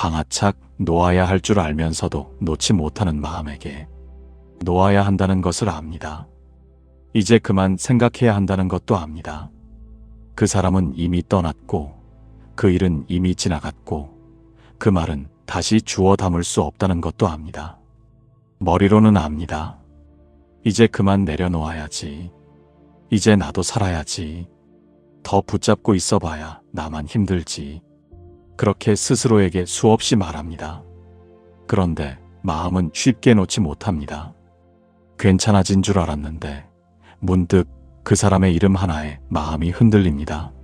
방아착 놓아야 할 줄 알면서도 놓지 못하는 마음에게 놓아야 한다는 것을 압니다. 이제 그만 생각해야 한다는 것도 압니다. 그 사람은 이미 떠났고 그 일은 이미 지나갔고 그 말은 다시 주워 담을 수 없다는 것도 압니다. 머리로는 압니다. 이제 그만 내려놓아야지. 이제 나도 살아야지. 더 붙잡고 있어봐야 나만 힘들지. 그렇게 스스로에게 수없이 말합니다. 그런데 마음은 쉽게 놓지 못합니다. 괜찮아진 줄 알았는데 문득 그 사람의 이름 하나에 마음이 흔들립니다.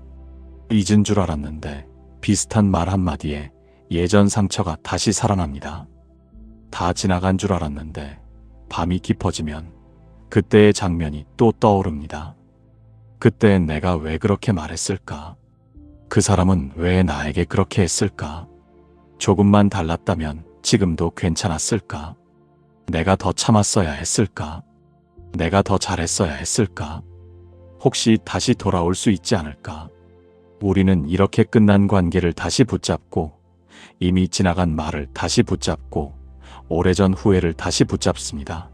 잊은 줄 알았는데 비슷한 말 한마디에 예전 상처가 다시 살아납니다. 다 지나간 줄 알았는데 밤이 깊어지면 그때의 장면이 또 떠오릅니다. 그때 내가 왜 그렇게 말했을까? 그 사람은 왜 나에게 그렇게 했을까? 조금만 달랐다면 지금도 괜찮았을까? 내가 더 참았어야 했을까? 내가 더 잘했어야 했을까? 혹시 다시 돌아올 수 있지 않을까? 우리는 이렇게 끝난 관계를 다시 붙잡고 이미 지나간 말을 다시 붙잡고 오래전 후회를 다시 붙잡습니다.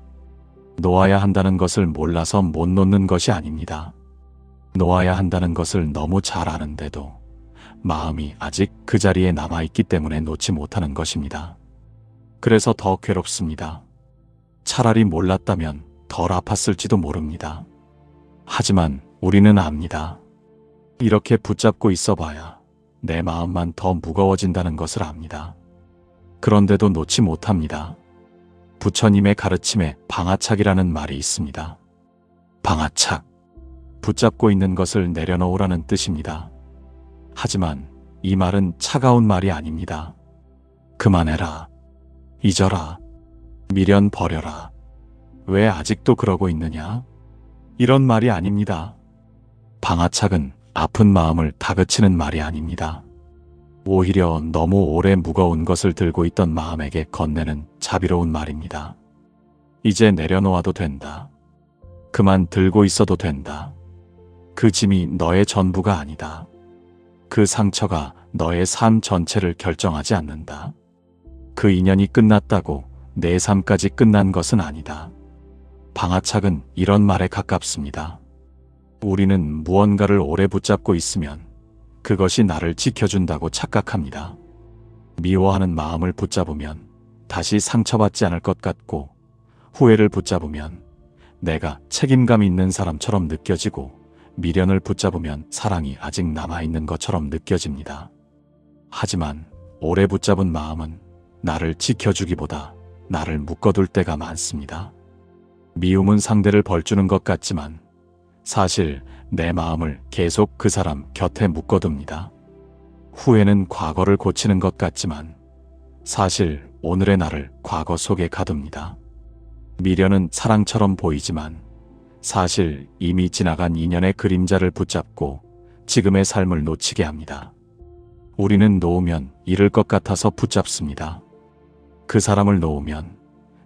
놓아야 한다는 것을 몰라서 못 놓는 것이 아닙니다. 놓아야 한다는 것을 너무 잘 아는데도 마음이 아직 그 자리에 남아있기 때문에 놓지 못하는 것입니다. 그래서 더 괴롭습니다. 차라리 몰랐다면 덜 아팠을지도 모릅니다. 하지만 우리는 압니다. 이렇게 붙잡고 있어봐야 내 마음만 더 무거워진다는 것을 압니다. 그런데도 놓지 못합니다. 부처님의 가르침에 방아착이라는 말이 있습니다. 방아착, 붙잡고 있는 것을 내려놓으라는 뜻입니다. 하지만 이 말은 차가운 말이 아닙니다. 그만해라, 잊어라, 미련 버려라. 왜 아직도 그러고 있느냐? 이런 말이 아닙니다. 방아착은 아픈 마음을 다그치는 말이 아닙니다. 오히려 너무 오래 무거운 것을 들고 있던 마음에게 건네는 자비로운 말입니다. 이제 내려놓아도 된다. 그만 들고 있어도 된다. 그 짐이 너의 전부가 아니다. 그 상처가 너의 삶 전체를 결정하지 않는다. 그 인연이 끝났다고 내 삶까지 끝난 것은 아니다. 방아착은 이런 말에 가깝습니다. 우리는 무언가를 오래 붙잡고 있으면 그것이 나를 지켜준다고 착각합니다. 미워하는 마음을 붙잡으면 다시 상처받지 않을 것 같고 후회를 붙잡으면 내가 책임감 있는 사람처럼 느껴지고 미련을 붙잡으면 사랑이 아직 남아있는 것처럼 느껴집니다. 하지만 오래 붙잡은 마음은 나를 지켜주기보다 나를 묶어둘 때가 많습니다. 미움은 상대를 벌주는 것 같지만 사실 내 마음을 계속 그 사람 곁에 묶어둡니다. 후회는 과거를 고치는 것 같지만 사실 오늘의 나를 과거 속에 가둡니다. 미련은 사랑처럼 보이지만 사실 이미 지나간 인연의 그림자를 붙잡고 지금의 삶을 놓치게 합니다. 우리는 놓으면 잃을 것 같아서 붙잡습니다. 그 사람을 놓으면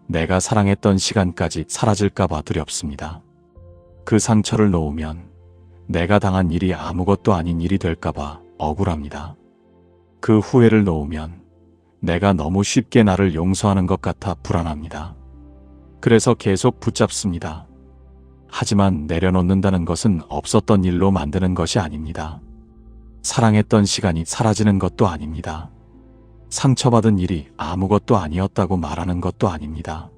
내가 사랑했던 시간까지 사라질까봐 두렵습니다. 그 상처를 놓으면 내가 당한 일이 아무것도 아닌 일이 될까봐 억울합니다. 그 후회를 놓으면 내가 너무 쉽게 나를 용서하는 것 같아 불안합니다. 그래서 계속 붙잡습니다. 하지만 내려놓는다는 것은 없었던 일로 만드는 것이 아닙니다. 사랑했던 시간이 사라지는 것도 아닙니다. 상처받은 일이 아무것도 아니었다고 말하는 것도 아닙니다.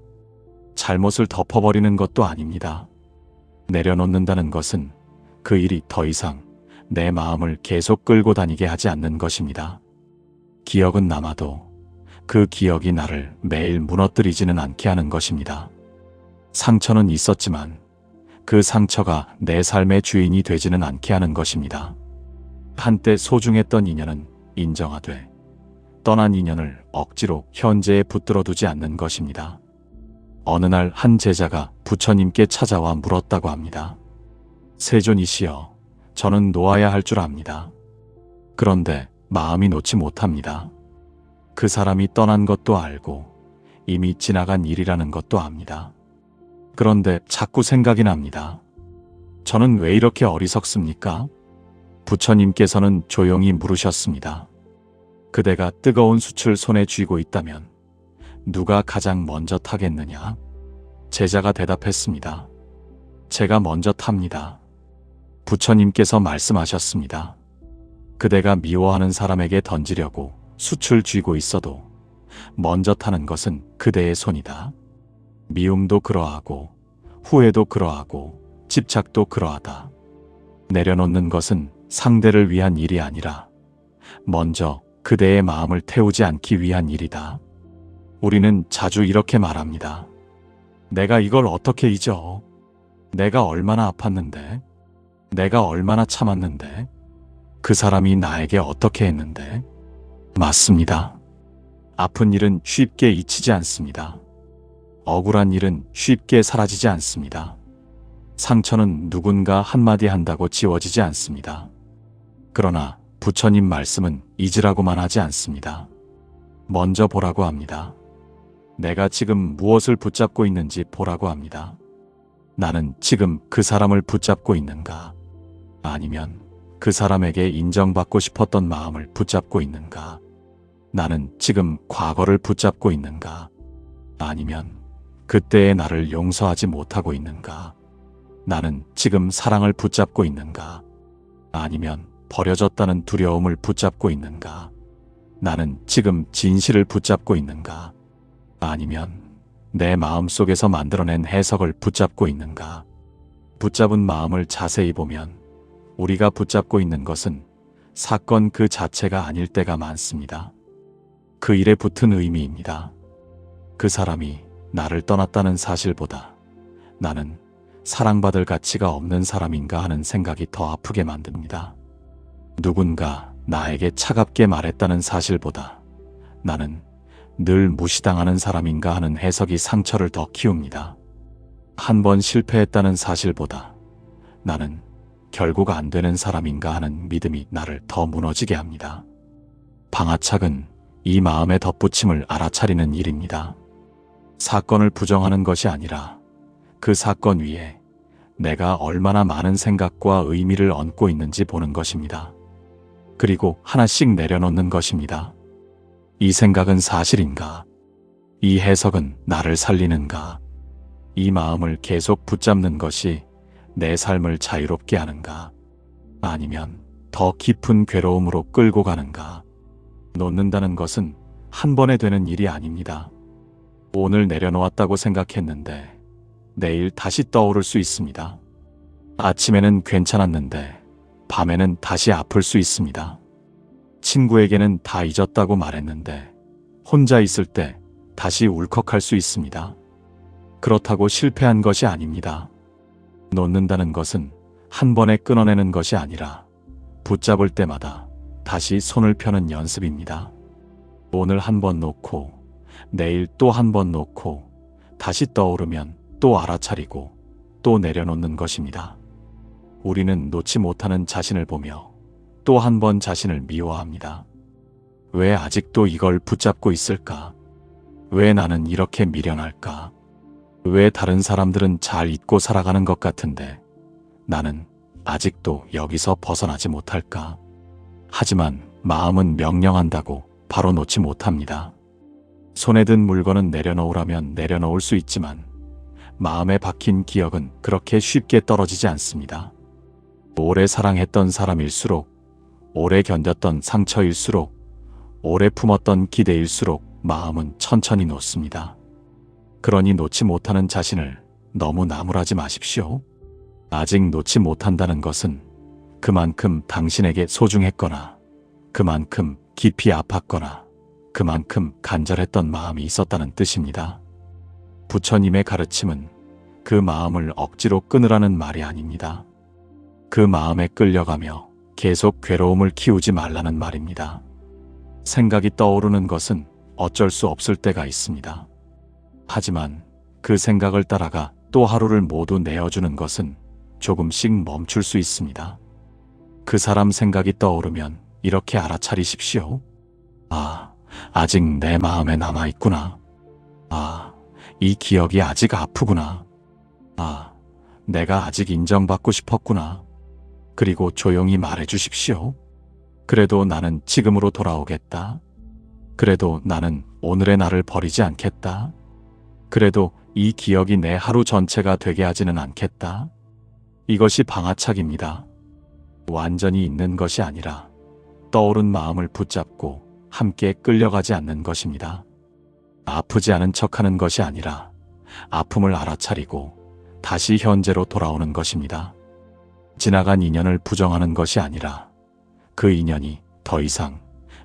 잘못을 덮어버리는 것도 아닙니다. 내려놓는다는 것은 그 일이 더 이상 내 마음을 계속 끌고 다니게 하지 않는 것입니다. 기억은 남아도 그 기억이 나를 매일 무너뜨리지는 않게 하는 것입니다. 상처는 있었지만 그 상처가 내 삶의 주인이 되지는 않게 하는 것입니다. 한때 소중했던 인연은 인정하되 떠난 인연을 억지로 현재에 붙들어 두지 않는 것입니다. 어느 날 한 제자가 부처님께 찾아와 물었다고 합니다. 세존이시여, 저는 놓아야 할 줄 압니다. 그런데 마음이 놓지 못합니다. 그 사람이 떠난 것도 알고 이미 지나간 일이라는 것도 압니다. 그런데 자꾸 생각이 납니다. 저는 왜 이렇게 어리석습니까? 부처님께서는 조용히 물으셨습니다. 그대가 뜨거운 숯을 손에 쥐고 있다면 누가 가장 먼저 타겠느냐? 제자가 대답했습니다. 제가 먼저 탑니다. 부처님께서 말씀하셨습니다. 그대가 미워하는 사람에게 던지려고 숯을 쥐고 있어도 먼저 타는 것은 그대의 손이다. 미움도 그러하고 후회도 그러하고 집착도 그러하다. 내려놓는 것은 상대를 위한 일이 아니라 먼저 그대의 마음을 태우지 않기 위한 일이다. 우리는 자주 이렇게 말합니다. 내가 이걸 어떻게 잊어? 내가 얼마나 아팠는데? 내가 얼마나 참았는데? 그 사람이 나에게 어떻게 했는데? 맞습니다. 아픈 일은 쉽게 잊히지 않습니다. 억울한 일은 쉽게 사라지지 않습니다. 상처는 누군가 한마디 한다고 지워지지 않습니다. 그러나 부처님 말씀은 잊으라고만 하지 않습니다. 먼저 보라고 합니다. 내가 지금 무엇을 붙잡고 있는지 보라고 합니다. 나는 지금 그 사람을 붙잡고 있는가? 아니면 그 사람에게 인정받고 싶었던 마음을 붙잡고 있는가? 나는 지금 과거를 붙잡고 있는가? 아니면 그때의 나를 용서하지 못하고 있는가? 나는 지금 사랑을 붙잡고 있는가? 아니면 버려졌다는 두려움을 붙잡고 있는가? 나는 지금 진실을 붙잡고 있는가? 아니면 내 마음속에서 만들어낸 해석을 붙잡고 있는가? 붙잡은 마음을 자세히 보면 우리가 붙잡고 있는 것은 사건 그 자체가 아닐 때가 많습니다. 그 일에 붙은 의미입니다. 그 사람이 나를 떠났다는 사실보다 나는 사랑받을 가치가 없는 사람인가 하는 생각이 더 아프게 만듭니다. 누군가 나에게 차갑게 말했다는 사실보다 나는 늘 무시당하는 사람인가 하는 해석이 상처를 더 키웁니다. 한 번 실패했다는 사실보다 나는 결국 안 되는 사람인가 하는 믿음이 나를 더 무너지게 합니다. 방아착은 이 마음의 덧붙임을 알아차리는 일입니다. 사건을 부정하는 것이 아니라 그 사건 위에 내가 얼마나 많은 생각과 의미를 얹고 있는지 보는 것입니다. 그리고 하나씩 내려놓는 것입니다. 이 생각은 사실인가? 이 해석은 나를 살리는가? 이 마음을 계속 붙잡는 것이 내 삶을 자유롭게 하는가? 아니면 더 깊은 괴로움으로 끌고 가는가? 놓는다는 것은 한 번에 되는 일이 아닙니다. 오늘 내려놓았다고 생각했는데 내일 다시 떠오를 수 있습니다. 아침에는 괜찮았는데 밤에는 다시 아플 수 있습니다. 친구에게는 다 잊었다고 말했는데 혼자 있을 때 다시 울컥할 수 있습니다. 그렇다고 실패한 것이 아닙니다. 놓는다는 것은 한 번에 끊어내는 것이 아니라 붙잡을 때마다 다시 손을 펴는 연습입니다. 오늘 한 번 놓고 내일 또 한 번 놓고 다시 떠오르면 또 알아차리고 또 내려놓는 것입니다. 우리는 놓지 못하는 자신을 보며 또 한 번 자신을 미워합니다. 왜 아직도 이걸 붙잡고 있을까? 왜 나는 이렇게 미련할까? 왜 다른 사람들은 잘 잊고 살아가는 것 같은데 나는 아직도 여기서 벗어나지 못할까? 하지만 마음은 명령한다고 바로 놓지 못합니다. 손에 든 물건은 내려놓으라면 내려놓을 수 있지만 마음에 박힌 기억은 그렇게 쉽게 떨어지지 않습니다. 오래 사랑했던 사람일수록, 오래 견뎠던 상처일수록, 오래 품었던 기대일수록 마음은 천천히 놓습니다. 그러니 놓지 못하는 자신을 너무 나무라지 마십시오. 아직 놓지 못한다는 것은 그만큼 당신에게 소중했거나 그만큼 깊이 아팠거나 그만큼 간절했던 마음이 있었다는 뜻입니다. 부처님의 가르침은 그 마음을 억지로 끊으라는 말이 아닙니다. 그 마음에 끌려가며 계속 괴로움을 키우지 말라는 말입니다. 생각이 떠오르는 것은 어쩔 수 없을 때가 있습니다. 하지만 그 생각을 따라가 또 하루를 모두 내어주는 것은 조금씩 멈출 수 있습니다. 그 사람 생각이 떠오르면 이렇게 알아차리십시오. 아, 아직 내 마음에 남아있구나. 아, 이 기억이 아직 아프구나. 아, 내가 아직 인정받고 싶었구나. 그리고 조용히 말해주십시오. 그래도 나는 지금으로 돌아오겠다. 그래도 나는 오늘의 나를 버리지 않겠다. 그래도 이 기억이 내 하루 전체가 되게 하지는 않겠다. 이것이 방아착입니다. 완전히 있는 것이 아니라 떠오른 마음을 붙잡고 함께 끌려가지 않는 것입니다. 아프지 않은 척하는 것이 아니라 아픔을 알아차리고 다시 현재로 돌아오는 것입니다. 지나간 인연을 부정하는 것이 아니라 그 인연이 더 이상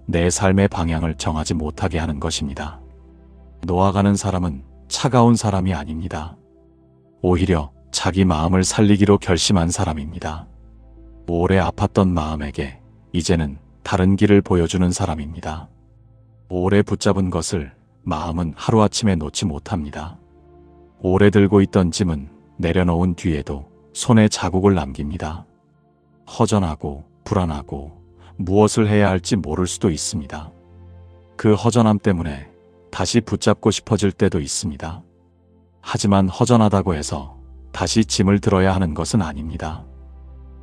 내 삶의 방향을 정하지 못하게 하는 것입니다. 놓아가는 사람은 차가운 사람이 아닙니다. 오히려 자기 마음을 살리기로 결심한 사람입니다. 오래 아팠던 마음에게 이제는 다른 길을 보여주는 사람입니다. 오래 붙잡은 것을 마음은 하루아침에 놓지 못합니다. 오래 들고 있던 짐은 내려놓은 뒤에도 손에 자국을 남깁니다. 허전하고 불안하고 무엇을 해야 할지 모를 수도 있습니다. 그 허전함 때문에 다시 붙잡고 싶어질 때도 있습니다. 하지만 허전하다고 해서 다시 짐을 들어야 하는 것은 아닙니다.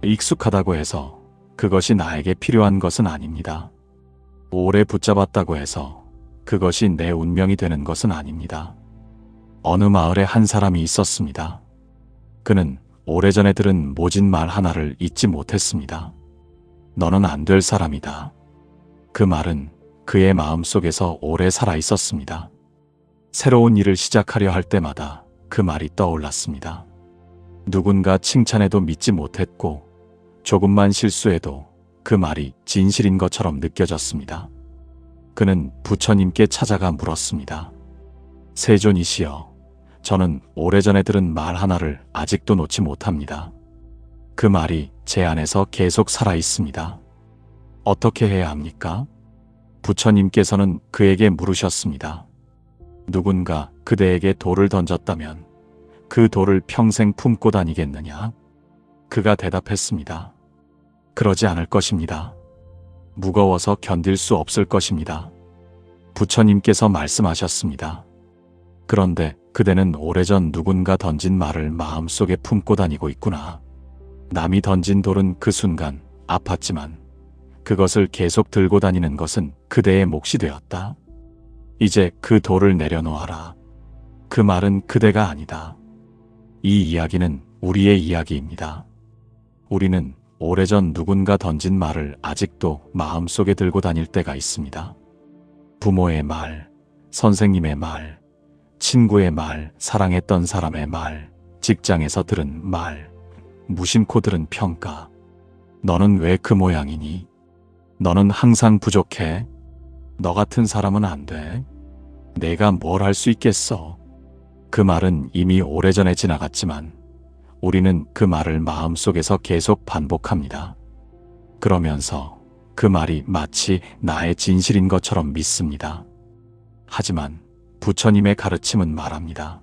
익숙하다고 해서 그것이 나에게 필요한 것은 아닙니다. 오래 붙잡았다고 해서 그것이 내 운명이 되는 것은 아닙니다. 어느 마을에 한 사람이 있었습니다. 그는 오래전에 들은 모진 말 하나를 잊지 못했습니다. 너는 안 될 사람이다. 그 말은 그의 마음속에서 오래 살아 있었습니다. 새로운 일을 시작하려 할 때마다 그 말이 떠올랐습니다. 누군가 칭찬해도 믿지 못했고 조금만 실수해도 그 말이 진실인 것처럼 느껴졌습니다. 그는 부처님께 찾아가 물었습니다. 세존이시여, 저는 오래전에 들은 말 하나를 아직도 놓지 못합니다. 그 말이 제 안에서 계속 살아 있습니다. 어떻게 해야 합니까? 부처님께서는 그에게 물으셨습니다. 누군가 그대에게 돌을 던졌다면 그 돌을 평생 품고 다니겠느냐? 그가 대답했습니다. 그러지 않을 것입니다. 무거워서 견딜 수 없을 것입니다. 부처님께서 말씀하셨습니다. 그런데 그대는 오래전 누군가 던진 말을 마음속에 품고 다니고 있구나. 남이 던진 돌은 그 순간 아팠지만 그것을 계속 들고 다니는 것은 그대의 몫이 되었다. 이제 그 돌을 내려놓아라. 그 말은 그대가 아니다. 이 이야기는 우리의 이야기입니다. 우리는 오래전 누군가 던진 말을 아직도 마음속에 들고 다닐 때가 있습니다. 부모의 말, 선생님의 말, 친구의 말, 사랑했던 사람의 말, 직장에서 들은 말, 무심코 들은 평가. 너는 왜 그 모양이니? 너는 항상 부족해. 너 같은 사람은 안 돼. 내가 뭘 할 수 있겠어? 그 말은 이미 오래전에 지나갔지만 우리는 그 말을 마음속에서 계속 반복합니다. 그러면서 그 말이 마치 나의 진실인 것처럼 믿습니다. 하지만 부처님의 가르침은 말합니다.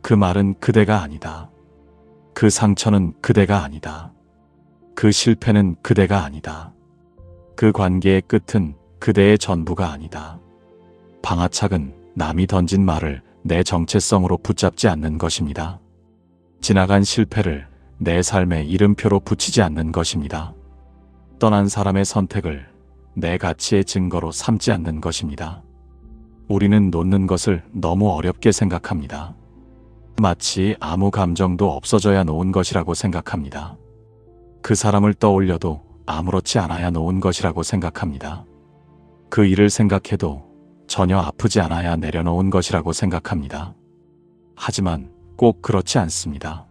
그 말은 그대가 아니다. 그 상처는 그대가 아니다. 그 실패는 그대가 아니다. 그 관계의 끝은 그대의 전부가 아니다. 방아착은 남이 던진 말을 내 정체성으로 붙잡지 않는 것입니다. 지나간 실패를 내 삶의 이름표로 붙이지 않는 것입니다. 떠난 사람의 선택을 내 가치의 증거로 삼지 않는 것입니다. 우리는 놓는 것을 너무 어렵게 생각합니다. 마치 아무 감정도 없어져야 놓은 것이라고 생각합니다. 그 사람을 떠올려도 아무렇지 않아야 놓은 것이라고 생각합니다. 그 일을 생각해도 전혀 아프지 않아야 내려놓은 것이라고 생각합니다. 하지만 꼭 그렇지 않습니다.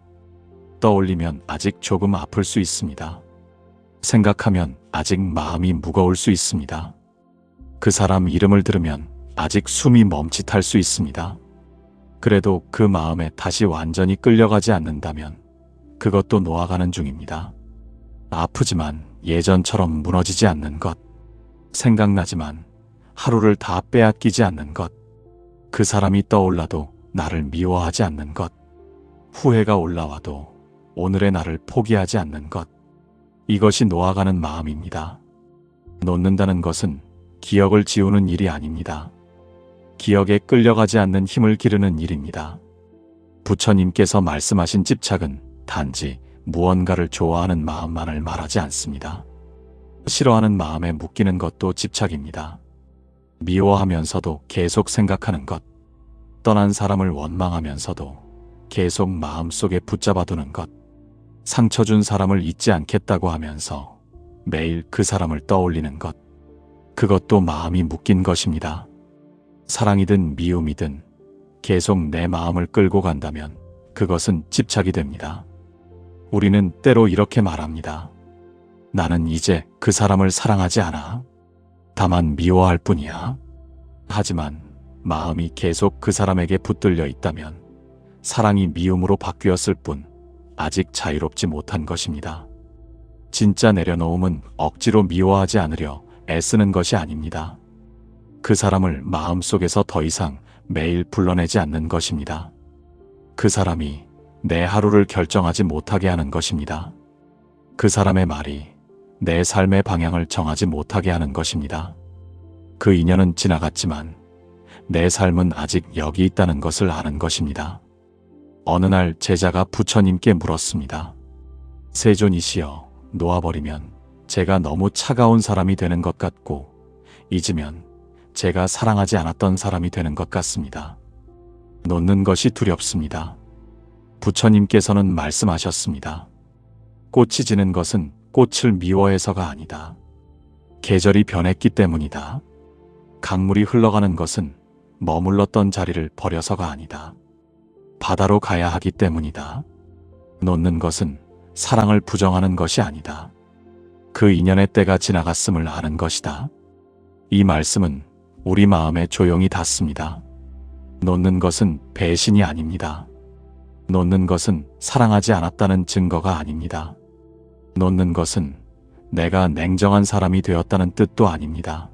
떠올리면 아직 조금 아플 수 있습니다. 생각하면 아직 마음이 무거울 수 있습니다. 그 사람 이름을 들으면 아직 숨이 멈칫할 수 있습니다. 그래도 그 마음에 다시 완전히 끌려가지 않는다면 그것도 놓아가는 중입니다. 아프지만 예전처럼 무너지지 않는 것, 생각나지만 하루를 다 빼앗기지 않는 것, 그 사람이 떠올라도 나를 미워하지 않는 것, 후회가 올라와도 오늘의 나를 포기하지 않는 것, 이것이 놓아가는 마음입니다. 놓는다는 것은 기억을 지우는 일이 아닙니다. 기억에 끌려가지 않는 힘을 기르는 일입니다. 부처님께서 말씀하신 집착은 단지 무언가를 좋아하는 마음만을 말하지 않습니다. 싫어하는 마음에 묶이는 것도 집착입니다. 미워하면서도 계속 생각하는 것, 떠난 사람을 원망하면서도 계속 마음속에 붙잡아두는 것, 상처 준 사람을 잊지 않겠다고 하면서 매일 그 사람을 떠올리는 것, 그것도 마음이 묶인 것입니다. 사랑이든 미움이든 계속 내 마음을 끌고 간다면 그것은 집착이 됩니다. 우리는 때로 이렇게 말합니다. 나는 이제 그 사람을 사랑하지 않아. 다만 미워할 뿐이야. 하지만 마음이 계속 그 사람에게 붙들려 있다면 사랑이 미움으로 바뀌었을 뿐 아직 자유롭지 못한 것입니다. 진짜 내려놓음은 억지로 미워하지 않으려 애쓰는 것이 아닙니다. 그 사람을 마음속에서 더 이상 매일 불러내지 않는 것입니다. 그 사람이 내 하루를 결정하지 못하게 하는 것입니다. 그 사람의 말이 내 삶의 방향을 정하지 못하게 하는 것입니다. 그 인연은 지나갔지만 내 삶은 아직 여기 있다는 것을 아는 것입니다. 어느 날 제자가 부처님께 물었습니다. 세존이시여, 놓아버리면 제가 너무 차가운 사람이 되는 것 같고 잊으면 제가 사랑하지 않았던 사람이 되는 것 같습니다. 놓는 것이 두렵습니다. 부처님께서는 말씀하셨습니다. 꽃이 지는 것은 꽃을 미워해서가 아니다. 계절이 변했기 때문이다. 강물이 흘러가는 것은 머물렀던 자리를 버려서가 아니다. 바다로 가야 하기 때문이다. 놓는 것은 사랑을 부정하는 것이 아니다. 그 인연의 때가 지나갔음을 아는 것이다. 이 말씀은 우리 마음에 조용히 닿습니다. 놓는 것은 배신이 아닙니다. 놓는 것은 사랑하지 않았다는 증거가 아닙니다. 놓는 것은 내가 냉정한 사람이 되었다는 뜻도 아닙니다.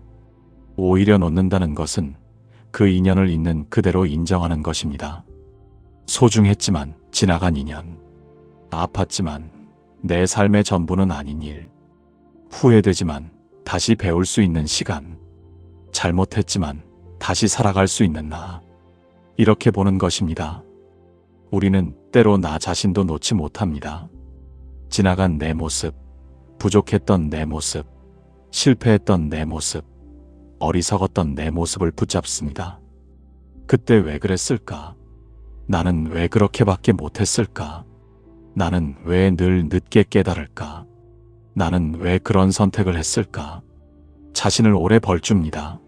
오히려 놓는다는 것은 그 인연을 있는 그대로 인정하는 것입니다. 소중했지만 지나간 인연, 아팠지만 내 삶의 전부는 아닌 일, 후회되지만 다시 배울 수 있는 시간, 잘못했지만 다시 살아갈 수 있는 나, 이렇게 보는 것입니다. 우리는 때로 나 자신도 놓지 못합니다. 지나간 내 모습, 부족했던 내 모습, 실패했던 내 모습, 어리석었던 내 모습을 붙잡습니다. 그때 왜 그랬을까? 나는 왜 그렇게밖에 못했을까? 나는 왜 늘 늦게 깨달을까? 나는 왜 그런 선택을 했을까? 자신을 오래 벌줍니다.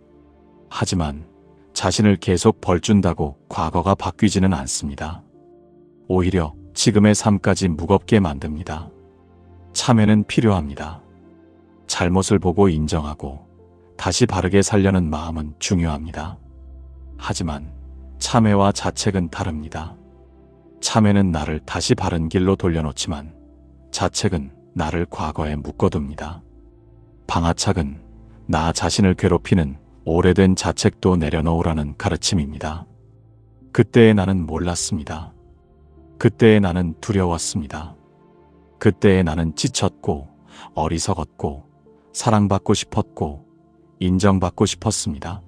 하지만 자신을 계속 벌준다고 과거가 바뀌지는 않습니다. 오히려 지금의 삶까지 무겁게 만듭니다. 참회는 필요합니다. 잘못을 보고 인정하고 다시 바르게 살려는 마음은 중요합니다. 하지만 참회와 자책은 다릅니다. 참회는 나를 다시 바른 길로 돌려놓지만 자책은 나를 과거에 묶어둡니다. 방아착은 나 자신을 괴롭히는 오래된 자책도 내려놓으라는 가르침입니다. 그때의 나는 몰랐습니다. 그때의 나는 두려웠습니다. 그때의 나는 지쳤고 어리석었고 사랑받고 싶었고 인정받고 싶었습니다.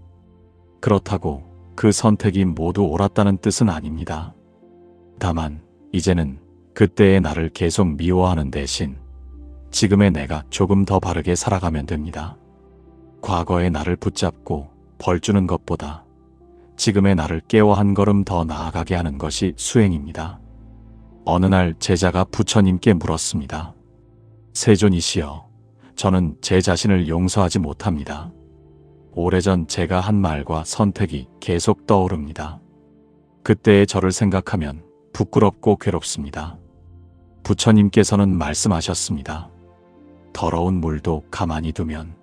그렇다고 그 선택이 모두 옳았다는 뜻은 아닙니다. 다만 이제는 그때의 나를 계속 미워하는 대신 지금의 내가 조금 더 바르게 살아가면 됩니다. 과거의 나를 붙잡고 벌주는 것보다 지금의 나를 깨워 한 걸음 더 나아가게 하는 것이 수행입니다. 어느 날 제자가 부처님께 물었습니다. 세존이시여, 저는 제 자신을 용서하지 못합니다. 오래전 제가 한 말과 선택이 계속 떠오릅니다. 그때의 저를 생각하면 부끄럽고 괴롭습니다. 부처님께서는 말씀하셨습니다. 더러운 물도 가만히 두면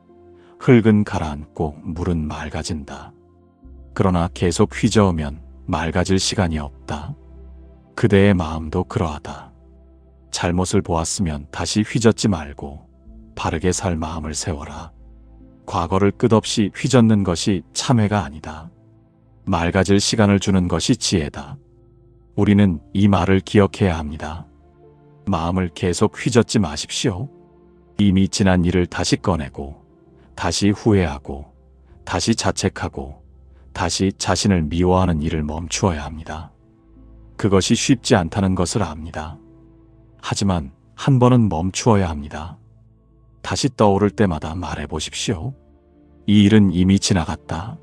흙은 가라앉고 물은 맑아진다. 그러나 계속 휘저으면 맑아질 시간이 없다. 그대의 마음도 그러하다. 잘못을 보았으면 다시 휘젓지 말고 바르게 살 마음을 세워라. 과거를 끝없이 휘젓는 것이 참회가 아니다. 맑아질 시간을 주는 것이 지혜다. 우리는 이 말을 기억해야 합니다. 마음을 계속 휘젓지 마십시오. 이미 지난 일을 다시 꺼내고 다시 후회하고 다시 자책하고 다시 자신을 미워하는 일을 멈추어야 합니다. 그것이 쉽지 않다는 것을 압니다. 하지만 한 번은 멈추어야 합니다. 다시 떠오를 때마다 말해 보십시오. 이 일은 이미 지나갔다.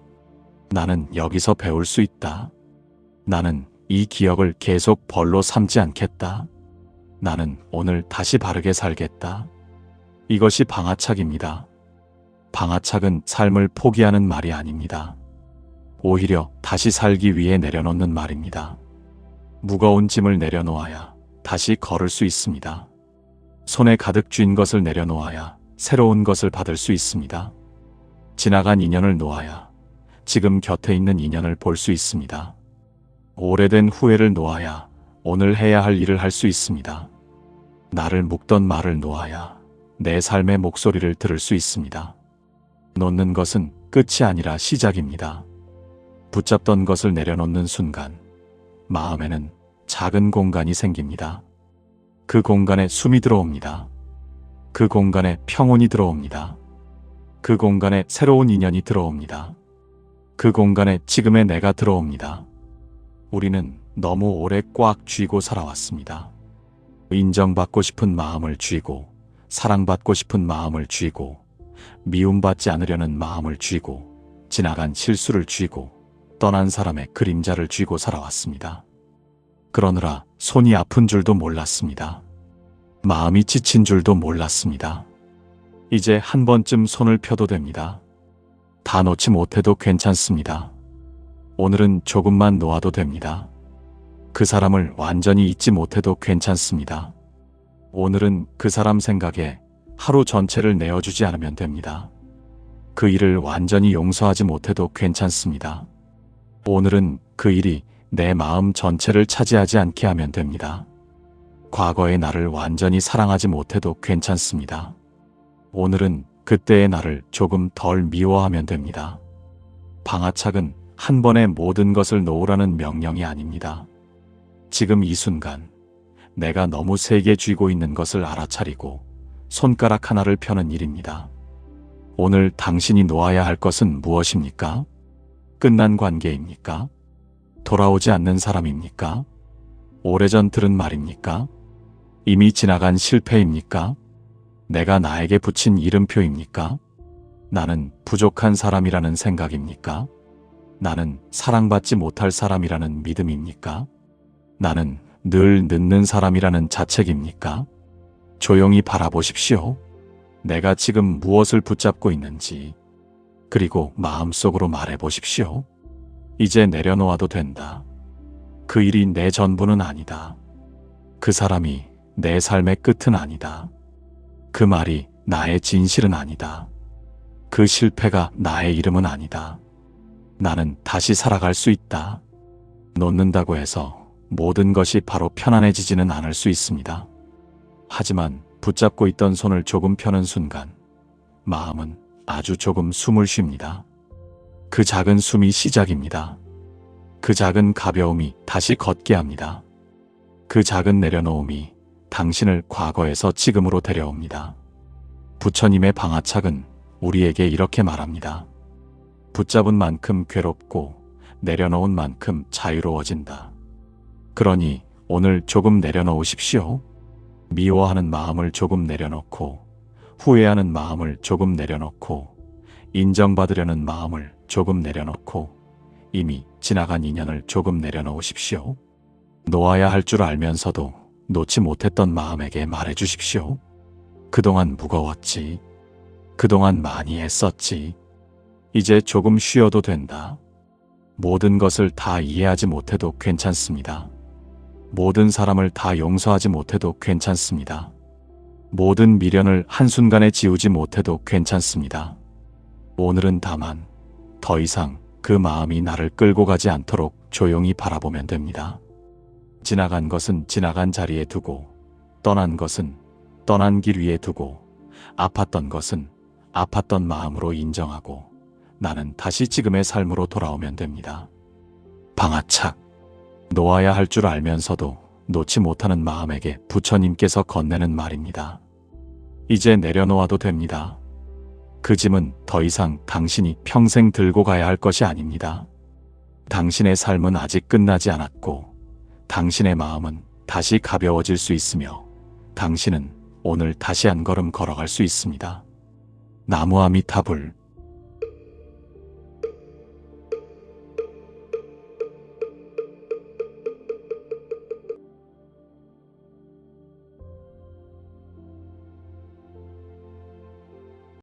나는 여기서 배울 수 있다. 나는 이 기억을 계속 벌로 삼지 않겠다. 나는 오늘 다시 바르게 살겠다. 이것이 방아착입니다. 방아착은 삶을 포기하는 말이 아닙니다. 오히려 다시 살기 위해 내려놓는 말입니다. 무거운 짐을 내려놓아야 다시 걸을 수 있습니다. 손에 가득 쥔 것을 내려놓아야 새로운 것을 받을 수 있습니다. 지나간 인연을 놓아야 지금 곁에 있는 인연을 볼 수 있습니다. 오래된 후회를 놓아야 오늘 해야 할 일을 할 수 있습니다. 나를 묶던 말을 놓아야 내 삶의 목소리를 들을 수 있습니다. 놓는 것은 끝이 아니라 시작입니다. 붙잡던 것을 내려놓는 순간 마음에는 작은 공간이 생깁니다. 그 공간에 숨이 들어옵니다. 그 공간에 평온이 들어옵니다. 그 공간에 새로운 인연이 들어옵니다. 그 공간에 지금의 내가 들어옵니다. 우리는 너무 오래 꽉 쥐고 살아왔습니다. 인정받고 싶은 마음을 쥐고, 사랑받고 싶은 마음을 쥐고, 미움받지 않으려는 마음을 쥐고, 지나간 실수를 쥐고, 떠난 사람의 그림자를 쥐고 살아왔습니다. 그러느라 손이 아픈 줄도 몰랐습니다. 마음이 지친 줄도 몰랐습니다. 이제 한 번쯤 손을 펴도 됩니다. 다 놓지 못해도 괜찮습니다. 오늘은 조금만 놓아도 됩니다. 그 사람을 완전히 잊지 못해도 괜찮습니다. 오늘은 그 사람 생각에 하루 전체를 내어주지 않으면 됩니다. 그 일을 완전히 용서하지 못해도 괜찮습니다. 오늘은 그 일이 내 마음 전체를 차지하지 않게 하면 됩니다. 과거의 나를 완전히 사랑하지 못해도 괜찮습니다. 오늘은 그때의 나를 조금 덜 미워하면 됩니다. 방아착은 한 번에 모든 것을 놓으라는 명령이 아닙니다. 지금 이 순간 내가 너무 세게 쥐고 있는 것을 알아차리고 손가락 하나를 펴는 일입니다. 오늘 당신이 놓아야 할 것은 무엇입니까? 끝난 관계입니까? 돌아오지 않는 사람입니까? 오래전 들은 말입니까? 이미 지나간 실패입니까? 내가 나에게 붙인 이름표입니까? 나는 부족한 사람이라는 생각입니까? 나는 사랑받지 못할 사람이라는 믿음입니까? 나는 늘 늦는 사람이라는 자책입니까? 조용히 바라보십시오. 내가 지금 무엇을 붙잡고 있는지, 그리고 마음속으로 말해보십시오. 이제 내려놓아도 된다. 그 일이 내 전부는 아니다. 그 사람이 내 삶의 끝은 아니다. 그 말이 나의 진실은 아니다. 그 실패가 나의 이름은 아니다. 나는 다시 살아갈 수 있다. 놓는다고 해서 모든 것이 바로 편안해지지는 않을 수 있습니다. 하지만 붙잡고 있던 손을 조금 펴는 순간 마음은 아주 조금 숨을 쉽니다. 그 작은 숨이 시작입니다. 그 작은 가벼움이 다시 걷게 합니다. 그 작은 내려놓음이 당신을 과거에서 지금으로 데려옵니다. 부처님의 방아착은 우리에게 이렇게 말합니다. 붙잡은 만큼 괴롭고 내려놓은 만큼 자유로워진다. 그러니 오늘 조금 내려놓으십시오. 미워하는 마음을 조금 내려놓고, 후회하는 마음을 조금 내려놓고, 인정받으려는 마음을 조금 내려놓고, 이미 지나간 인연을 조금 내려놓으십시오. 놓아야 할 줄 알면서도 놓지 못했던 마음에게 말해주십시오. 그동안 무거웠지. 그동안 많이 애썼지. 이제 조금 쉬어도 된다. 모든 것을 다 이해하지 못해도 괜찮습니다. 모든 사람을 다 용서하지 못해도 괜찮습니다. 모든 미련을 한순간에 지우지 못해도 괜찮습니다. 오늘은 다만 더 이상 그 마음이 나를 끌고 가지 않도록 조용히 바라보면 됩니다. 지나간 것은 지나간 자리에 두고, 떠난 것은 떠난 길 위에 두고, 아팠던 것은 아팠던 마음으로 인정하고, 나는 다시 지금의 삶으로 돌아오면 됩니다. 방아착. 놓아야 할 줄 알면서도 놓지 못하는 마음에게 부처님께서 건네는 말입니다. 이제 내려놓아도 됩니다. 그 짐은 더 이상 당신이 평생 들고 가야 할 것이 아닙니다. 당신의 삶은 아직 끝나지 않았고, 당신의 마음은 다시 가벼워질 수 있으며, 당신은 오늘 다시 한 걸음 걸어갈 수 있습니다. 나무아미타불.